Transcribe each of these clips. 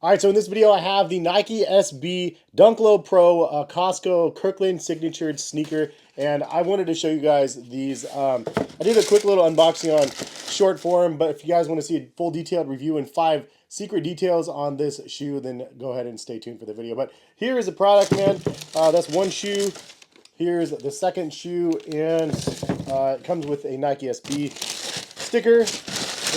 All right, so in this video, I have the Nike SB Dunk Low Pro Costco Kirkland signatured sneaker, and I wanted to show you guys these. I did a quick little unboxing on short form, but if you guys want to see a full detailed review and 5 secret details on this shoe, then go ahead and stay tuned for the video. But here is the product, man. That's one shoe. Here's the second shoe, and it comes with a Nike SB sticker.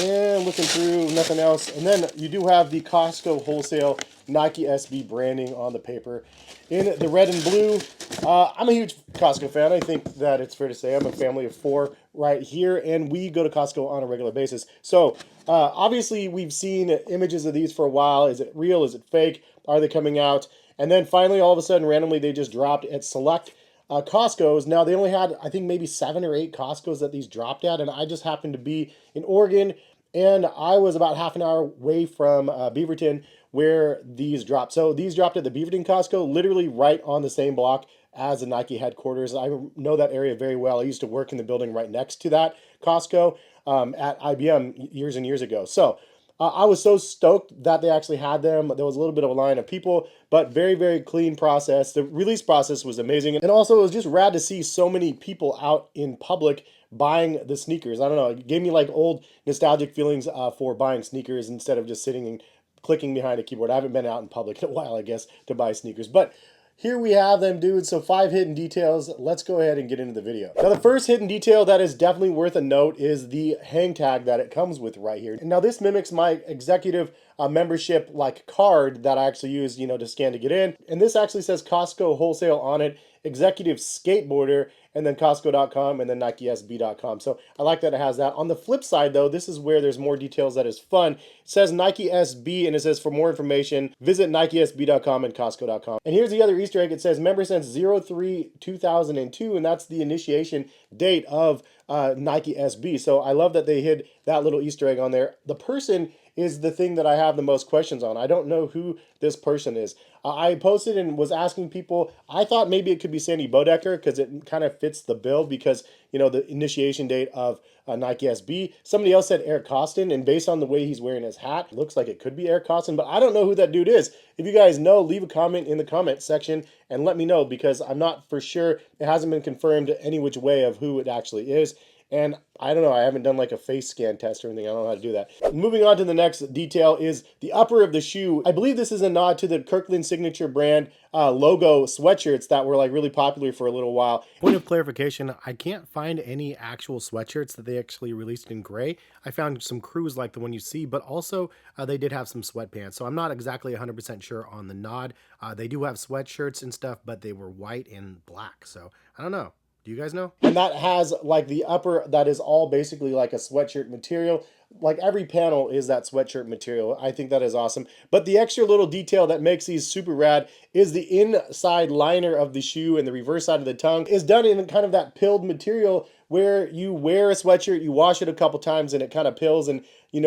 And looking through, nothing else. And then you do have the Costco wholesale Nike SB branding on the paper in the red and blue. I'm a huge Costco fan. I think that it's fair to say I'm a family of 4 right here, and we go to Costco on a regular basis. So obviously we've seen images of these for a while. Is it real? Is it fake? Are they coming out? And then finally, all of a sudden, randomly, they just dropped at select Costco's. Now, they only had, I think, maybe 7 or 8 Costco's that these dropped at, and I just happened to be in Oregon, and I was about half an hour away from Beaverton where these dropped. So these dropped at the Beaverton Costco, literally right on the same block as the Nike headquarters. I know that area very well. I used to work in the building right next to that Costco at IBM years and years ago. So I was so stoked that they actually had them. There was a little bit of a line of people, but very, very clean process. The release process was amazing. And also, it was just rad to see so many people out in public buying the sneakers. I don't know, it gave me like old nostalgic feelings for buying sneakers instead of just sitting and clicking behind a keyboard. I haven't been out in public in a while, I guess, to buy sneakers. But here we have them, dude. So 5 hidden details. Let's go ahead and get into the video. Now, the first hidden detail that is definitely worth a note is the hang tag that it comes with right here. And now this mimics my executive membership like card that I actually use, to scan to get in. And this actually says Costco wholesale on it, executive skateboarder, and then Costco.com and then NikeSB.com. So I like that it has that. On the flip side, though, this is where there's more details that is fun. It says Nike SB, and it says for more information, visit NikeSB.com and Costco.com. And here's the other Easter egg. It says member since 03-2002, and that's the initiation date of Nike SB. So I love that they hid that little Easter egg on there. The person is the thing that I have the most questions on. I don't know who this person is. I posted and was asking people. I thought maybe it could be Sandy Bodecker because it kind of fits the bill because, the initiation date of Nike SB. Somebody else said Eric Costin, and based on the way he's wearing his hat, it looks like it could be Eric Costin, but I don't know who that dude is. If you guys know, leave a comment in the comment section and let me know because I'm not for sure. It hasn't been confirmed any which way of who it actually is. And I don't know, I haven't done like a face scan test or anything. I don't know how to do that. Moving on to the next detail is the upper of the shoe. I believe this is a nod to the Kirkland signature brand logo sweatshirts that were like really popular for a little while. Point of clarification, I can't find any actual sweatshirts that they actually released in gray. I found some crews like the one you see, but also they did have some sweatpants. So I'm not exactly 100% sure on the nod. They do have sweatshirts and stuff, but they were white and black. So I don't know. Do you guys know? And that has like the upper that is all basically like a sweatshirt material. Like every panel is that sweatshirt material. I think that is awesome. But the extra little detail that makes these super rad is the inside liner of the shoe and the reverse side of the tongue is done in kind of that pilled material where you wear a sweatshirt, you wash it a couple times and it kind of pills and,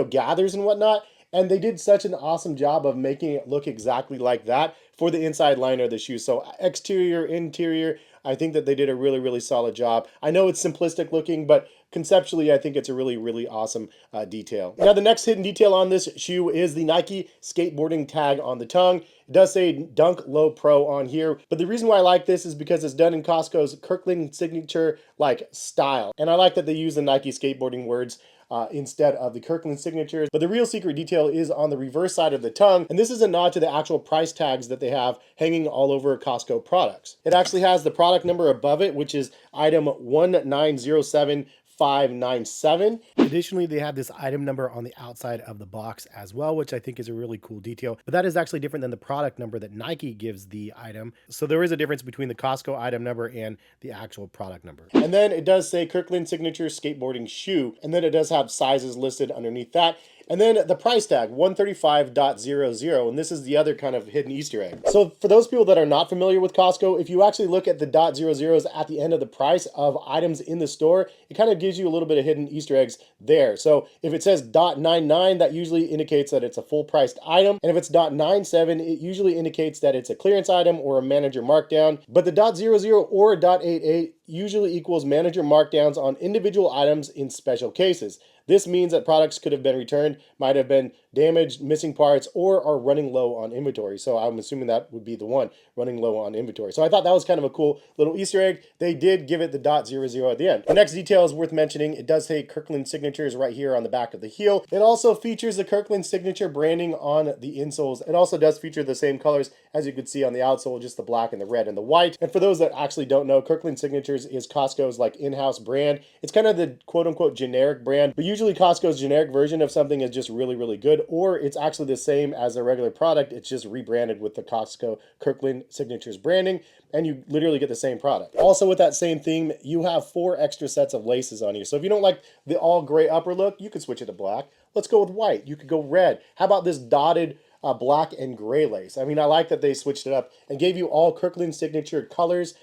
gathers and whatnot. And they did such an awesome job of making it look exactly like that for the inside liner of the shoe. So exterior, interior, I think that they did a really, really solid job. I know it's simplistic looking, but conceptually, I think it's a really, really awesome detail. Now, the next hidden detail on this shoe is the Nike skateboarding tag on the tongue. It does say Dunk Low Pro on here, but the reason why I like this is because it's done in Costco's Kirkland signature like style. And I like that they use the Nike skateboarding words instead of the Kirkland signatures. But the real secret detail is on the reverse side of the tongue. And this is a nod to the actual price tags that they have hanging all over Costco products. It actually has the product number above it, which is item 1907597. Additionally, they have this item number on the outside of the box as well, which I think is a really cool detail. But that is actually different than the product number that Nike gives the item. So there is a difference between the Costco item number and the actual product number. And then it does say Kirkland signature skateboarding shoe. And then it does have sizes listed underneath that. And then the price tag, 135.00, and this is the other kind of hidden Easter egg. So for those people that are not familiar with Costco, if you actually look at the .00s at the end of the price of items in the store, it kind of gives you a little bit of hidden Easter eggs there. So if it says .99, that usually indicates that it's a full priced item. And if it's .97, it usually indicates that it's a clearance item or a manager markdown. But the .00 or .88 usually equals manager markdowns on individual items in special cases. This means that products could have been returned, might have been damaged, missing parts, or are running low on inventory. So I'm assuming that would be the one, running low on inventory. So I thought that was kind of a cool little Easter egg. They did give it the .00 at the end. The next detail is worth mentioning. It does say Kirkland signatures right here on the back of the heel. It also features the Kirkland signature branding on the insoles. It also does feature the same colors as you could see on the outsole, just the black and the red and the white. And for those that actually don't know, Kirkland signatures is Costco's like in-house brand. It's kind of the quote-unquote generic brand, but usually Costco's generic version of something is just really, really good, or it's actually the same as a regular product. It's just rebranded with the Costco Kirkland signatures branding, and you literally get the same product. Also with that same theme, you have 4 extra sets of laces on here. So if you don't like the all gray upper look, you could switch it to black. Let's go with white. You could go red. How about this dotted black and gray lace? I mean, I like that they switched it up and gave you all Kirkland signature colors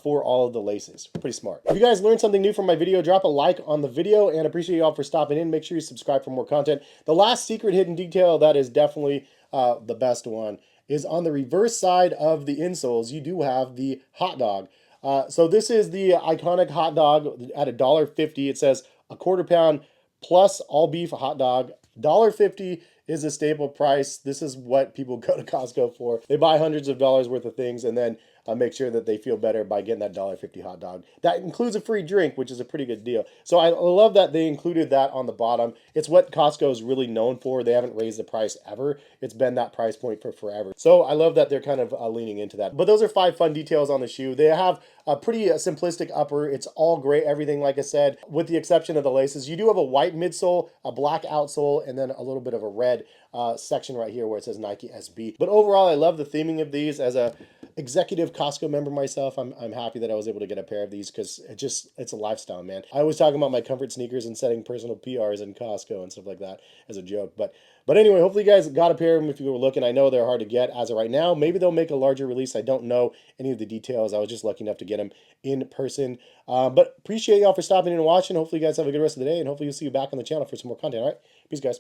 for all of the laces. Pretty smart. If you guys learned something new from my video, drop a like on the video, and appreciate y'all for stopping in. Make sure you subscribe for more content. The last secret hidden detail that is definitely the best one is on the reverse side of the insoles. You do have the hot dog. So this is the iconic hot dog at $1.50. It says a quarter pound plus all beef hot dog. $1.50 is a staple price. This is what people go to Costco for. They buy hundreds of dollars worth of things and then make sure that they feel better by getting that $1.50 hot dog. That includes a free drink, which is a pretty good deal. So I love that they included that on the bottom. It's what Costco is really known for. They haven't raised the price ever. It's been that price point for forever. So I love that they're kind of leaning into that. But those are 5 fun details on the shoe. They have a pretty simplistic upper. It's all gray, everything like I said, with the exception of the laces. You do have a white midsole, a black outsole, and then a little bit of a red section right here where it says Nike SB. But overall, I love the theming of these. As a executive Costco member myself, I'm happy that I was able to get a pair of these because it's a lifestyle, man. I always talk about my comfort sneakers and setting personal PRs in Costco and stuff like that as a joke. But anyway, hopefully you guys got a pair of them if you were looking. I know they're hard to get as of right now. Maybe they'll make a larger release. I don't know any of the details. I was just lucky enough to get them in person. But appreciate y'all for stopping in and watching. Hopefully you guys have a good rest of the day, and hopefully you'll see you back on the channel for some more content. All right, peace, guys.